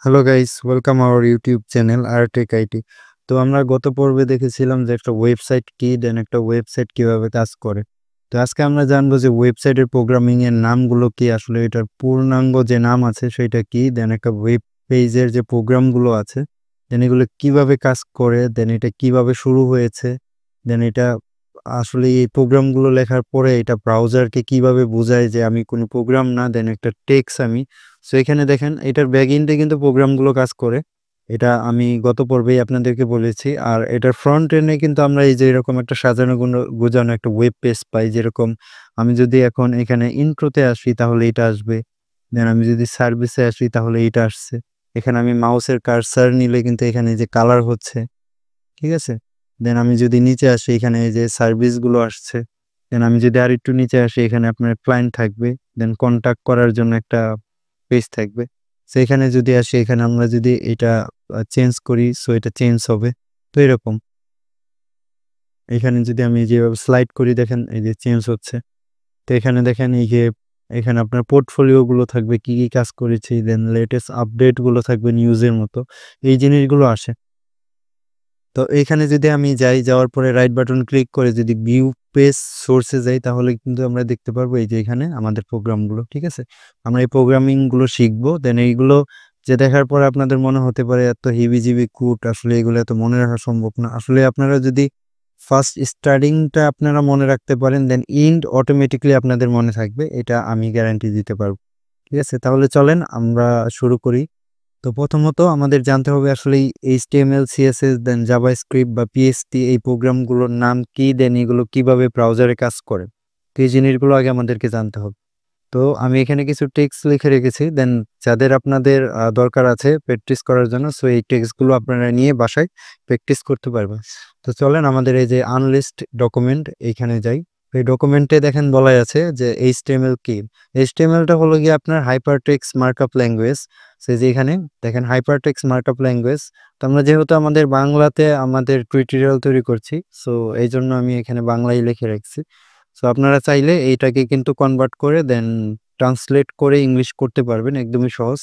Hello guys, welcome our YouTube channel R tech IT. তো আমরা গত পর্বে দেখেছিলাম যে একটা ওয়েবসাইট কি দেন একটা ওয়েবসাইট কিভাবে কাজ করে। তো আজকে আমরা জানবো যে ওয়েবসাইটের প্রোগ্রামিং এর নামগুলো কি, আসলে এটার পূর্ণাঙ্গ যে নাম আছে সেটা কি, দেন একটা ওয়েব পেজের যে প্রোগ্রামগুলো আছে দেন এগুলো কিভাবে কাজ করে, দেন এটা কিভাবে শুরু হয়েছে, দেন এটা আসলে এই প্রোগ্রামগুলো লেখার পরে এটা ব্রাউজারকে কিভাবে বোঝায় যে আমি কোনো প্রোগ্রাম না, দেন একটা টেক্সট আমি। সো এখানে দেখেন এটার ব্যাক এন্ডে কিন্তু প্রোগ্রামগুলো কাজ করে। এটা আমি গত পর্বেই আপনাদেরকে বলেছি। আর এটার ফ্রন্ট এন্ডে কিন্তু আমরা এই যে এরকম একটা সাজানো গোছানো একটা ওয়েব পেজ পাই, যেরকম আমি যদি এখন এখানে ইন্ট্রোতে আসি তাহলে এটা আসবে, দেন আমি যদি সার্ভিসে আসি তাহলে এটা আসছে। এখানে আমি মাউসের কার্সার নিলে কিন্তু এখানে যে কালার হচ্ছে, ঠিক আছে। দেন আমি যদি নিচে আসি এখানে এই যে সার্ভিসগুলো আসছে। দেন আমি যদি আর একটু নিচে আসি এখানে আপনার ক্লায়েন্ট থাকবে, দেন কন্টাক্ট করার জন্য একটা পেজ থাকবে। সো এখানে যদি আসি এখানে আমরা যদি এটা চেঞ্জ করি সো এটা চেঞ্জ হবে। তো এরকম এখানে যদি আমি যেভাবে স্লাইড করি দেখেন এই যে চেঞ্জ হচ্ছে। তো এখানে দেখেন এই যে এখানে আপনার পোর্টফোলিও গুলো থাকবে, কি কি কাজ করেছি, দেন লেটেস্ট আপডেট গুলো থাকবে নিউজের মতো, এই জিনিসগুলো আসে। তো এখানে যদি আমি যাই, যাওয়ার পরে রাইট বাটন ক্লিক করে যদি ভিউ পেজ সোর্সে যাই তাহলে কিন্তু আমরা দেখতে পারবো এই যে এখানে আমাদের প্রোগ্রামগুলো, ঠিক আছে। আমরা এই প্রোগ্রামিং গুলো শিখবো, দেন এইগুলো যে দেখার পরে আপনাদের মনে হতে পারে এত হিবিজিবি কোড, আসলে এগুলো এত মনে রাখা সম্ভব না। আসলে আপনারা যদি ফার্স্ট স্টার্টিংটা আপনারা মনে রাখতে পারেন দেন ইন্ড অটোমেটিকলি আপনাদের মনে থাকবে, এটা আমি গ্যারান্টি দিতে পারবো। ঠিক আছে, তাহলে চলেন আমরা শুরু করি। তো প্রথমত আমাদের জানতে হবে আসলে এই এইচটিএমএল, সিএসএস, দেন জাভাস্ক্রিপ্ট বা পিএইচপি এই প্রোগ্রামগুলোর নাম কি, দেন এগুলো কিভাবে ব্রাউজারে কাজ করে। তো এই জিনিসগুলো আগে আমাদেরকে জানতে হবে। তো আমি এখানে কিছু টেক্সট লিখে রেখেছি, দেন যাদের আপনাদের দরকার আছে প্র্যাকটিস করার জন্য, সো এই টেক্সটগুলো আপনারা নিয়ে বাসায় প্র্যাকটিস করতে পারবেন। তো চলেন আমাদের এই যে আনলিস্ট ডকুমেন্ট এইখানে যাই। এই ডকুমেন্টে দেখেন বলাই আছে যে এইচটিএমএল কি। এইচটিএমএলটা হলো গিয়ে আপনার হাইপারটেক্সট মার্কআপ ল্যাঙ্গুয়েজ। সে যে এখানে দেখেন হাইপারটেক্সট মার্কআপ ল্যাঙ্গুয়েজ। তো আমরা যেহেতু আমাদের বাংলাতে আমাদের টিউটোরিয়াল তৈরি করছি, সো এই জন্য আমি এখানে বাংলায় লিখে রাখছি। সো আপনারা চাইলে এইটাকে কিন্তু কনভার্ট করে দেন ট্রান্সলেট করে ইংলিশ করতে পারবেন, একদমই সহজ।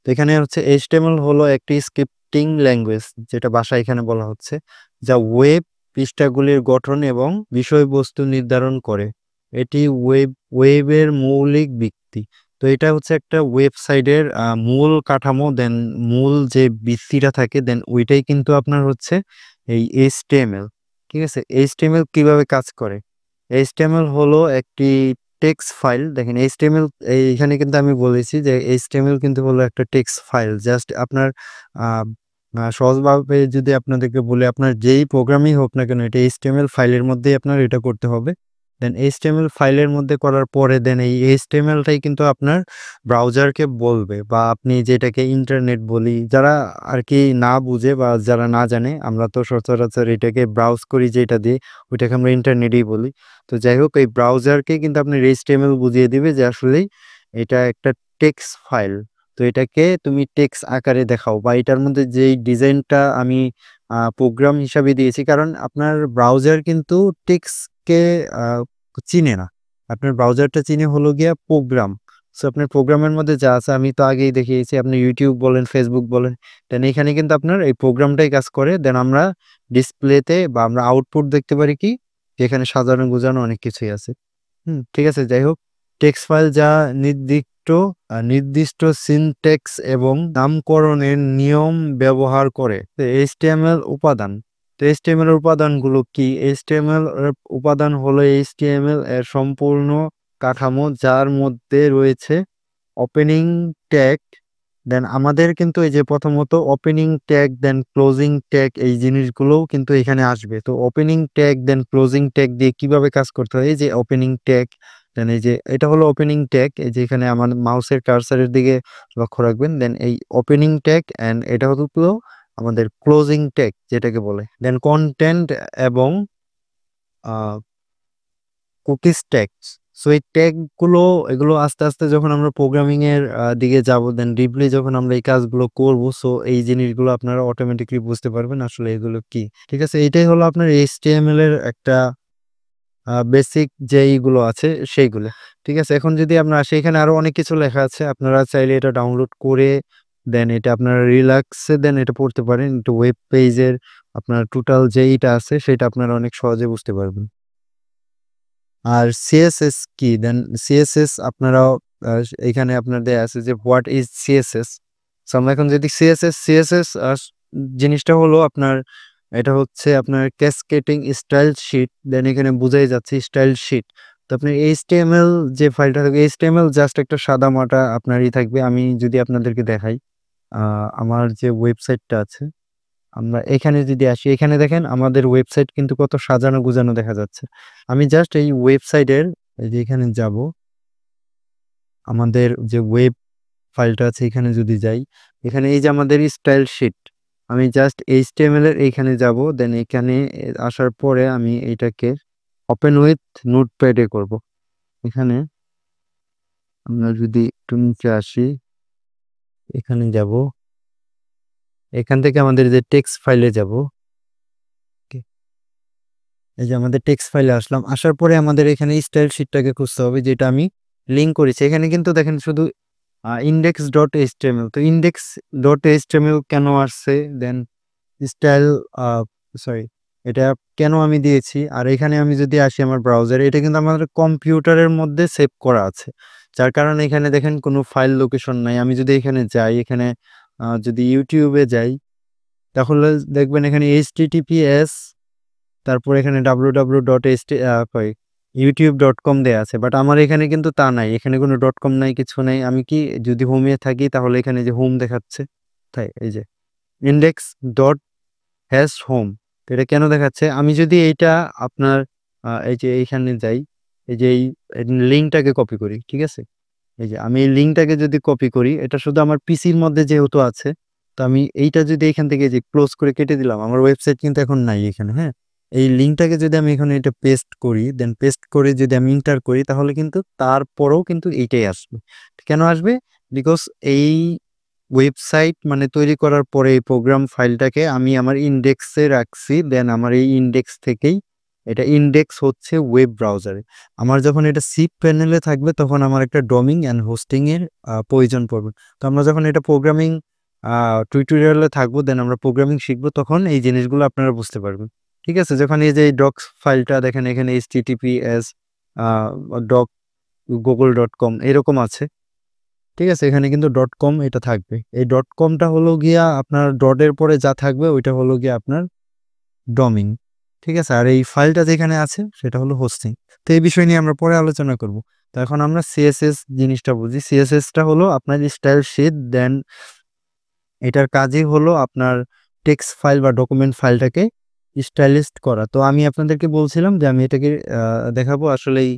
তো এখানে হচ্ছে এইচটিএমএল হলো একটি স্ক্রিপ্টিং ল্যাঙ্গুয়েজ, যেটা ভাষা এখানে বলা হচ্ছে, যা ওয়েব পৃষ্ঠাগুলির গঠন এবং বিষয়বস্তু নির্ধারণ করে। এটি ওয়েবের মৌলিক ভিত্তি। তো এটা হচ্ছে একটা ওয়েবসাইটের মূল কাঠামো, দেন মূল যে ভিত্তিটা থাকে দেন ওইটাই কিন্তু আপনার হচ্ছে এই এইচটিএমএল। ঠিক আছে, এইচটিএমএল কিভাবে কাজ করে। এইচটিএমএল হলো একটি টেক্সট ফাইল। দেখেন এইচটিএমএল এইখানে কিন্তু আমি বলেছি যে এইচটিএমএল কিন্তু হলো একটা টেক্সট ফাইল। জাস্ট আপনার আহ, সহজভাবে যদি আপনাদেরকে বলে, আপনার যেই প্রোগ্রামই হোক না কেন এটা এইচটিএমএল ফাইলের মধ্যেই আপনার এটা করতে হবে। দেন এইচটিএমএল ফাইলের মধ্যে করার পরে দেন এই এইচটিএমএলটাই কিন্তু আপনার ব্রাউজারকে বলবে, বা আপনি যেটাকে ইন্টারনেট বলি, যারা আর কি না বুঝে বা যারা না জানে, আমরা তো সচরাচর এটাকে ব্রাউজ করি যেটা দিয়ে, ওইটাকে আমরা ইন্টারনেটই বলি। তো যাই হোক এই ব্রাউজারকে কিন্তু আপনার এইচটিএমএল বুঝিয়ে দিবে যে আসলেই এটা একটা টেক্সট ফাইল। তো এটাকে তুমি টেক্সট আকারে দেখাও, বা এটার মধ্যে যেই ডিজাইনটা আমি প্রোগ্রাম হিসাবে দিয়েছি, কারণ আপনার ব্রাউজার কিন্তু টেক্সটকে চিনে না। আপনার ব্রাউজারটা চিনে হলো গিয়া প্রোগ্রাম। সো আপনার প্রোগ্রামের মধ্যে যা আছে আমি তো আগেই দেখিয়েছি, আপনি ইউটিউব বলেন ফেসবুক বলেন, দেন এখানে কিন্তু আপনার এই প্রোগ্রামটাই কাজ করে। দেন আমরা ডিসপ্লেতে বা আমরা আউটপুট দেখতে পারি কি, যেখানে সাজানো গোছানো অনেক কিছুই আছে। ঠিক আছে, যাই হোক টেক্সট ফাইল যা নির্দিষ্ট সিনট্যাক্স এবং নামকরণের নিয়ম ব্যবহার করে। তো এইচটিএমএল উপাদান। তো এইচটিএমএল এর উপাদানগুলো কি, এইচটিএমএল এর উপাদান হলো এইচটিএমএল এর সম্পূর্ণ কাঠামো, যার মধ্যে রয়েছে ওপেনিং ট্যাগ। দেন আমাদের কিন্তু এই যে প্রথমত ওপেনিং ট্যাগ দেন ক্লোজিং ট্যাগ এই জিনিসগুলোও কিন্তু এখানে আসবে। তো ওপেনিং ট্যাগ দেন ক্লোজিং ট্যাগ দিয়ে কিভাবে কাজ করতে হয়, এই যে ওপেনিং ট্যাগ, দেন এই যে এটা হলো ওপেনিং ট্যাগ, এই যে এখানে আমার মাউসের কার্সারের দিকে লক্ষ্য রাখবেন। দেন এই ওপেনিং ট্যাগ এন্ড এটা হলো আমাদের ক্লোজিং ট্যাগ যেটাকে বলে। দেন কন্টেন্ট এবং কুকিজ ট্যাগস। সো এই ট্যাগগুলো এগুলো আস্তে আস্তে যখন আমরা প্রোগ্রামিং এর দিকে যাব, দেন ডিপলি যখন আমরা এই কাজগুলো করব, সো এই জিনিসগুলো আপনারা অটোমেটিকলি বুঝতে পারবেন আসলে এগুলো কি। ঠিক আছে, এটাই হলো আপনার এইচটিএমএল এর একটা বেসিক যেইগুলো আছে সেইগুলো। ঠিক আছে, এখন যদি আমরা আসি এখানে আরো অনেক কিছু লেখা আছে, আপনারা চাইলে এটা ডাউনলোড করে দেন এটা আপনারা রিল্যাক্সে দেন এটা পড়তে পারেন। একটু ওয়েব পেজের আপনার টোটাল যেইটা আছে সেটা আপনারা অনেক সহজে বুঝতে পারবেন। আর সিএসএস কি? দেন সিএসএস আপনারাও এখানে আপনার দেয়া আছে যে হোয়াট ইজ সিএসএস। সো আমরা এখন যদি সিএসএস জিনিসটা হলো আপনার, এটা হচ্ছে আপনার ক্যাসকেডিং স্টাইল শিট। দেন এখানে বুঝাই যাচ্ছে স্টাইল শিট। তো আপনার এইচটিএমএল যে ফাইলটা থাকবে, এইচটিএমএল জাস্ট একটা সাদামাটা আপনারই থাকবে। আমি যদি আপনাদেরকে দেখাই, আমার যে ওয়েবসাইটটা আছে, আমরা এখানে যদি আসি, এখানে দেখেন আমাদের ওয়েবসাইট কিন্তু কত সাজানো গুজানো দেখা যাচ্ছে। আমি জাস্ট এই ওয়েবসাইটের এই যে এখানে যাব, আমাদের যে ওয়েব ফাইলটা আছে এখানে যদি যাই, এখানে এই যে আমাদের স্টাইল শিট, আমি জাস্ট এইচটিএমএল এর এইখানে যাব। দেন এখানে আসার পরে আমি এইটাকে ওপেন উইথ নোটপ্যাডে করব। এখানে আমরা যদি একটু নিচে আসি, এখানে যাব, এখান থেকে আমাদের যে টেক্সট ফাইলে যাব। এই যে আমাদের টেক্সট ফাইলে আসলাম, আসার পরে আমাদের এখানে স্টাইল শিটটাকে খুঁজতে হবে যেটা আমি লিঙ্ক করেছি। এখানে কিন্তু দেখেন শুধু ইন্ডেক্স ডট এইচটিএমএল। তো ইন্ডেক্স ডট এইচটিএমএল কেন আসছে, দেন স্টাইল সরি এটা কেন আমি দিয়েছি, আর এখানে আমি যদি আসি আমার ব্রাউজারে, এটা কিন্তু আমাদের কম্পিউটারের মধ্যে সেভ করা আছে, যার কারণে এখানে দেখেন কোনো ফাইল লোকেশন নাই। আমি যদি এখানে যাই, এখানে যদি ইউটিউবে যাই, তাহলে দেখবেন এখানে https, তারপর এখানে www.youtube.com দেয়া আছে, বাট আমার এখানে কিন্তু তা নাই। এখানে কোনো ডট কম নাই, কিছু নাই। আমি কি যদি হোমে থাকি, তাহলে এখানে যে হোম দেখাচ্ছে, তাই এই যে ইন্ডেক্স ডট হ্যাশ হোম। এটা কেন দেখাচ্ছে? আমি যদি এইটা আপনার এই যে এইখানে যাই, এই যে এই লিঙ্কটাকে কপি করি, ঠিক আছে? এই যে আমি এই লিঙ্কটাকে যদি কপি করি, এটা শুধু আমার পিসির মধ্যে যেহেতু আছে, তো আমি এইটা যদি এখান থেকে যে ক্লোজ করে কেটে দিলাম, আমার ওয়েবসাইট কিন্তু এখন নাই এখানে, হ্যাঁ। এই লিঙ্কটাকে যদি আমি এখানে এটা পেস্ট করি, দেন পেস্ট করে যদি আমি ইন্টার করি, তাহলে কিন্তু তারপরেও কিন্তু এইটাই আসবে। কেন আসবে? বিকজ এই ওয়েবসাইট মানে তৈরি করার পরে এই প্রোগ্রাম ফাইলটাকে আমি আমার ইন্ডেক্সে রাখছি। দেন আমার এই ইন্ডেক্স থেকেই এটা ইন্ডেক্স হচ্ছে ওয়েব ব্রাউজারে। আমার যখন এটা সিপ প্যানেলে থাকবে, তখন আমার একটা ডোমিং অ্যান্ড হোস্টিং এর প্রয়োজন পড়বে। তো আমরা যখন এটা প্রোগ্রামিং টিউটোরিয়ালে থাকবো, দেন আমরা প্রোগ্রামিং শিখবো, তখন এই জিনিসগুলো আপনারা বুঝতে পারবেন। ঠিক আছে? যখন এই যে ডক্স ফাইলটা দেখেন, এখানে https ডক google.com এরকম আছে, ঠিক আছে? এখানে কিন্তু ডট কম এটা থাকবে। এই ডট কমটা হলো গিয়া আপনার ডটের পরে যা থাকবে ওইটা হলো গিয়া আপনার ডমিং, ঠিক আছে? আর এই ফাইলটা যেখানে আছে সেটা হলো হোস্টিং। তো এই বিষয় নিয়ে আমরা পরে আলোচনা করব। তো এখন আমরা সিএসএস জিনিসটা বুঝি। সিএসএসটা হলো আপনার স্টাইল শিট। দেন এটার কাজই হলো আপনার টেক্সট ফাইল বা ডকুমেন্ট ফাইলটাকে স্টাইলিস্ট করা। তো আমি আপনাদেরকে বলছিলাম যে আমি এটাকে দেখাবো আসলে এই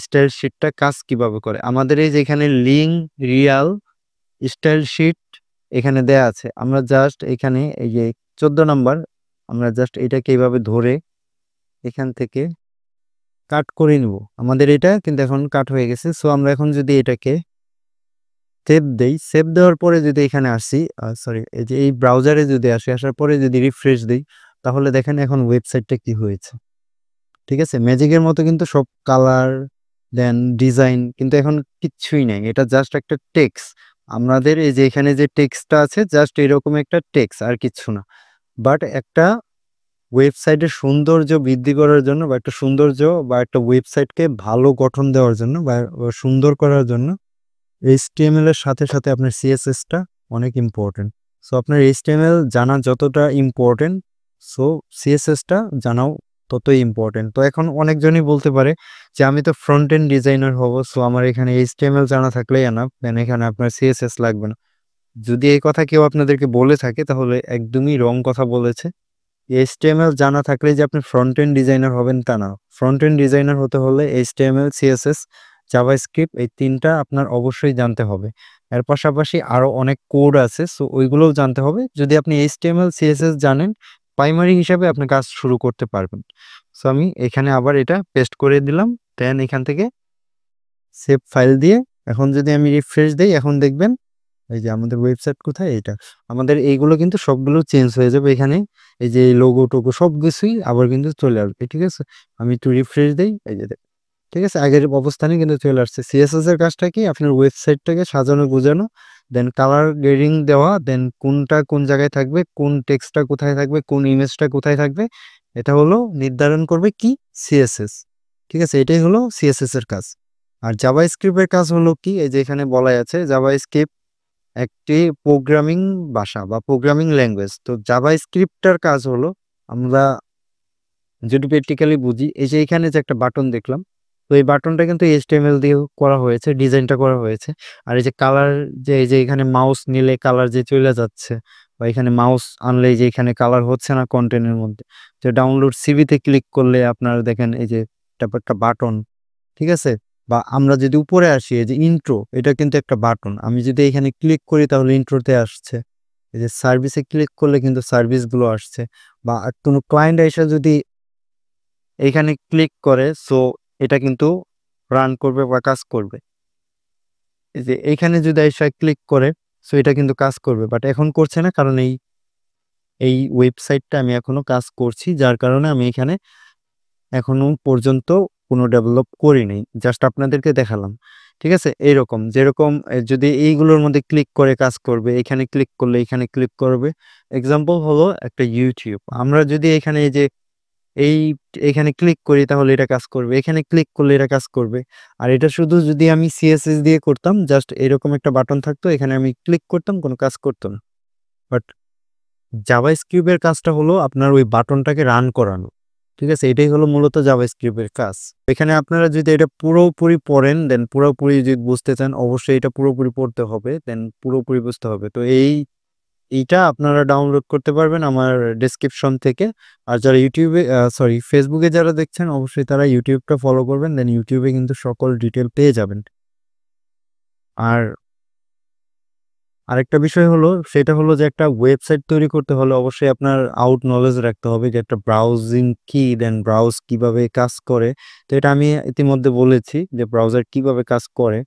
স্টাইল শিটটা কাজ কিভাবে করে। আমাদের এই যে এখানে লিঙ্ক রিয়াল স্টাইল শিট এখানে দেয়া আছে। আমরা জাস্ট এখানে এই যে 14 নাম্বার, আমরা জাস্ট এটাকে এইভাবে ধরে এখান থেকে কাট করে নিব। আমাদের এটা কিন্তু এখন কাট হয়ে গেছে। সো আমরা এখন যদি এটাকে সেভ দেই, সেভ দেওয়ার পরে যদি এখানে আসি, সরি এই যে এই ব্রাউজারে যদি আসি, আসার পরে যদি রিফ্রেশ দেই, তাহলে দেখেন এখন ওয়েবসাইটটা কি হয়েছে। ঠিক আছে? ম্যাজিকের মতো কিন্তু সব কালার দেন ডিজাইন কিন্তু এখন কিচ্ছুই নাই। এটা জাস্ট একটা টেক্সট। আমাদের এই যে এখানে যে টেক্সটটা আছে, জাস্ট এরকম একটা টেক্সট, আর কিচ্ছু না। বাট একটা ওয়েবসাইটের সৌন্দর্য বৃদ্ধি করার জন্য, বা একটা সৌন্দর্য বা একটা ওয়েবসাইটকে ভালো গঠন দেওয়ার জন্য, বা সুন্দর করার জন্য এইচটিএমএল এর সাথে সাথে আপনার সিএসএসটা অনেক ইম্পর্টেন্ট। সো আপনার এইচটিএমএল জানা যতটা ইম্পর্টেন্ট, সো সিএসএসটা জানাও ততই ইম্পর্টেন্ট। তো এখন অনেকজনই বলতে পারে যে আমি তো ফ্রন্ট এন্ড ডিজাইনার হব, সো আমার এখানে এইচটিএমএল জানা থাকলেই এনাফ, দেন এখানে আপনার সিএসএস লাগবে না। যদি এই কথা কেউ আপনাদেরকে বলে থাকে, তাহলে একদমই রং কথা বলেছে। এইচটিএমএল জানা থাকলে যে আপনি ফ্রন্ট এন্ড ডিজাইনার হবেন তা না। ফ্রন্ট এন্ড ডিজাইনার হতে হলে এইচটিএমএল, সিএসএস, জাভাস্ক্রিপ্ট এই 3টা আপনার অবশ্যই জানতে হবে। এর পাশাপাশি আরো অনেক কোড আছে, সো ওইগুলোও জানতে হবে। যদি আপনি এইচটিএমএল, সিএসএস জানেন, প্রাইমারি হিসাবে আপনি কাজ শুরু করতে পারবেন। সো আমি এখানে আবার এটা পেস্ট করে দিলাম। দেন এখান থেকে সেভ ফাইল দিয়ে এখন যদি আমি রিফ্রেশ দেই, এখন দেখবেন এই যে আমাদের ওয়েবসাইট কোথায়, এটা আমাদের এইগুলো কিন্তু সবগুলো চেঞ্জ হয়ে যাবে। এখানে এই যে লোগো টোগো সব কিছুই আবার কিন্তু চলে আসবে, ঠিক আছে? আমি একটু রিফ্রেশ দেই, এই যে ঠিক আছে? আগের অবস্থানে কিন্তু চলে আসছে। সিএসএস এর কাজটা কি? আপনার ওয়েবসাইটটাকে সাজানো গুজানো, দেন কালার গ্রেডিং দেওয়া, দেন কোনটা কোন জায়গায় থাকবে, কোন টেক্সটটা কোথায় থাকবে, কোন ইমেজটা কোথায় থাকবে, এটা হলো নির্ধারণ করবে কি? সিএসএস। ঠিক আছে? এটাই হলো সিএসএস এর কাজ। আর জাভাস্ক্রিপ্ট এর কাজ হলো কি? এই যে এখানে বলাই আছে জাভাস্ক্রিপ্ট একটি প্রোগ্রামিং ভাষা বা প্রোগ্রামিং ল্যাঙ্গুয়েজ। তো জাভাস্ক্রিপ্টটার কাজ হলো আমরা যদি প্র্যাকটিক্যালি বুঝি, এই যে এখানে যে একটা বাটন দেখলাম, তো এই বাটনটা কিন্তু HTML দিয়ে করা হয়েছে, ডিজাইনটা করা হয়েছে। আর এই যে কালার, যে এই যে এখানে মাউস নিলে কালার যে চলে যাচ্ছে, বা এখানে মাউস আনলে যে এখানে কালার হচ্ছে না কন্টেন্টের মধ্যে, যে ডাউনলোড সিভিতে ক্লিক করলে আপনারা দেখেন এই যে একটা বাটন, ঠিক আছে? বা আমরা যদি উপরে আসি, এই যে ইন্ট্রো, এটা কিন্তু একটা বাটন। আমি যদি এখানে ক্লিক করি তাহলে ইন্ট্রোতে আসছে। এই যে সার্ভিসে ক্লিক করলে কিন্তু সার্ভিসগুলো আসছে। বা কোনো ক্লায়েন্ট এসে যদি এইখানে ক্লিক করে, সো এটা কিন্তু রান করবে বা কাজ করবে। এই যে এইখানে যদি এসে ক্লিক করে, সো এটা কিন্তু কাজ করবে, বাট এখন করছে না, কারণ এই ওয়েবসাইটটা আমি এখনো কাজ করছি, যার কারণে আমি এখানে এখনো পর্যন্ত কোনো ডেভেলপ করিনি, জাস্ট আপনাদেরকে দেখালাম। ঠিক আছে? এইরকম যেরকম যদি এইগুলোর মধ্যে ক্লিক করে কাজ করবে, এখানে ক্লিক করলে এখানে ক্লিক করবে। এক্সাম্পল হলো একটা ইউটিউব, আমরা যদি এখানে এই যে এই এখানে ক্লিক করি তাহলে এটা কাজ করবে, এখানে ক্লিক করলে এটা কাজ করবে। আর এটা শুধু যদি আমি সিএসএস দিয়ে করতাম, জাস্ট এরকম একটা বাটন থাকতো, এখানে আমি ক্লিক করতাম, কোনো কাজ করতো না। বাট জাভাস্ক্রিপ্টের কাজটা হলো আপনার ওই বাটনটাকে রান করানো। ঠিক আছে? এটাই হলো মূলত জাভাস্ক্রিপ্টের কাজ। এখানে আপনারা যদি এটা পুরোপুরি পড়েন, দেন পুরোপুরি যদি বুঝতে চান, অবশ্যই এটা পুরোপুরি পড়তে হবে, দেন পুরোপুরি বুঝতে হবে। তো এইটা আপনারা ডাউনলোড করতে পারবেন আমার ডেসক্রিপশন থেকে। আর যারা ইউটিউবে ফেসবুকে যারা দেখছেন, অবশ্যই তারা ইউটিউবটা ফলো করবেন, দেন ইউটিউবে কিন্তু সকল ডিটেল পেয়ে যাবেন। আর আরেকটা বিষয় হলো, সেটা হলো যে একটা ওয়েবসাইট তৈরি করতে হলে অবশ্যই আপনার আউট নলেজ রাখতে হবে, যে একটা ব্রাউজিং কি, দেন ব্রাউজ কিভাবে কাজ করে। তো এটা আমি ইতিমধ্যে বলেছি যে ব্রাউজার কিভাবে কাজ করে,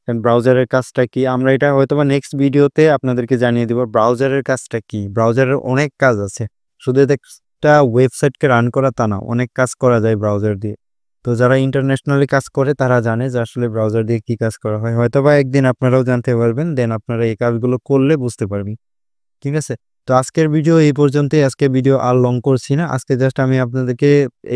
দেন ব্রাউজারের কাজটা কি। আমরা এটা হয়তোবা নেক্সট ভিডিওতে আপনাদেরকে জানিয়ে দিব ব্রাউজারের কাজটা কি। ব্রাউজারের অনেক কাজ আছে, শুধু একটা ওয়েবসাইটকে রান করা তা না, অনেক কাজ করা যায় ব্রাউজার দিয়ে। তো যারা ইন্টারন্যাশনালি কাজ করে তারা জানে যে আসলে ব্রাউজার দিয়ে কি কাজ করা হয়। হয়তোবা একদিন আপনারাও জানতে পারবেন, দেন আপনারা এই কাজগুলো করলে বুঝতে পারবেন। ঠিক আছে? তো আজকের ভিডিও এই পর্যন্তই। আজকের ভিডিও আর লং করছি না। আজকে জাস্ট আমি আপনাদেরকে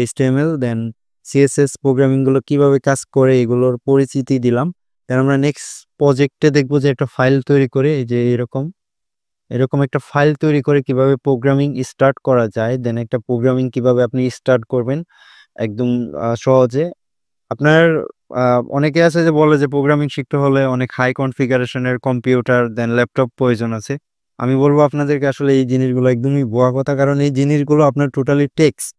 HTML দেন CSS প্রোগ্রামিং গুলো কিভাবে কাজ করে এগুলোর পরিচিতি দিলাম। দেন আমরা নেক্সট প্রজেক্টে দেখবো যে একটা ফাইল তৈরি করে, এই যে এরকম একটা ফাইল তৈরি করে কিভাবে প্রোগ্রামিং স্টার্ট করা যায়, দেন একটা প্রোগ্রামিং কিভাবে আপনি স্টার্ট করবেন একদম সহজে। আপনার অনেকে আছে যে বলে যে প্রোগ্রামিং শিখতে হলে অনেক হাই কনফিগারেশনের কম্পিউটার দেন ল্যাপটপ প্রয়োজন আছে। আমি বলবো আপনাদেরকে আসলে এই জিনিসগুলো একদমই ভুয়া কথা, কারণ এই জিনিসগুলো আপনার টোটালি টেক্সট।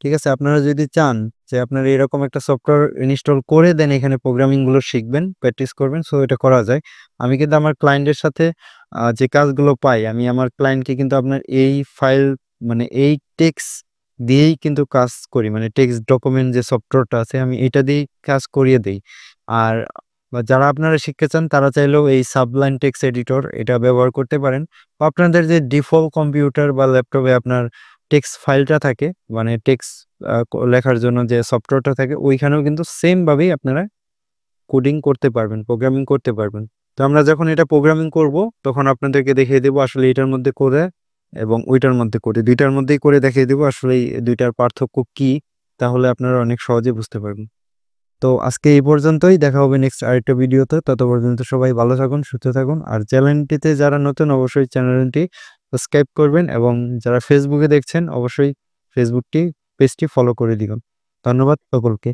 ঠিক আছে? আপনারা যদি চান যে আপনারা এরকম একটা সফটওয়্যার ইনস্টল করে দেন এখানে প্রোগ্রামিং গুলো শিখবেন, প্র্যাকটিস করবেন, সো এটা করা যায়। আমি কিন্তু আমার ক্লায়েন্টের সাথে যে কাজগুলো পাই, আমি আমার ক্লায়েন্টকে কিন্তু আপনার এই ফাইল, মানে এই টেক্সট দিয়েই কিন্তু কাজ করি, মানে টেক্সট ডকুমেন্ট যে সফটওয়্যারটা আছে আমি এটা দিয়েই কাজ করিয়ে দেই। আর বা যারা আপনারা শিখতে চান তারা চাইলেও এই সাবলাইম টেক্সট এডিটর এটা ব্যবহার করতে পারেন। বা আপনাদের যে ডিফল্ট কম্পিউটার বা ল্যাপটপে আপনার টেক্সট ফাইলটা থাকে, মানে টেক্সট লেখার জন্য যে সফটওয়্যারটা থাকে, ওইখানেও কিন্তু সেম ভাবেই আপনারা কোডিং করতে পারবেন, প্রোগ্রামিং করতে পারবেন। তো আমরা যখন এটা প্রোগ্রামিং করব তখন আপনাদেরকে দেখিয়ে দেবো আসলে এটার মধ্যে করে এবং ওইটার মধ্যে করে, দুইটার মধ্যেই করে দেখিয়ে দেবো আসলে এই দুইটার পার্থক্য কি। তাহলে আপনারা অনেক সহজে বুঝতে পারবেন। তো আজকে এই পর্যন্তই, দেখা হবে নেক্সট আরেকটা ভিডিওতে। তত পর্যন্ত সবাই ভালো থাকুন, সুস্থ থাকুন। আর চ্যানেলটিতে যারা নতুন অবশ্যই চ্যানেলটি সাবস্ক্রাইব করবেন, এবং যারা ফেসবুকে দেখছেন অবশ্যই পেজটি ফলো করে দিবেন। ধন্যবাদ সকলকে।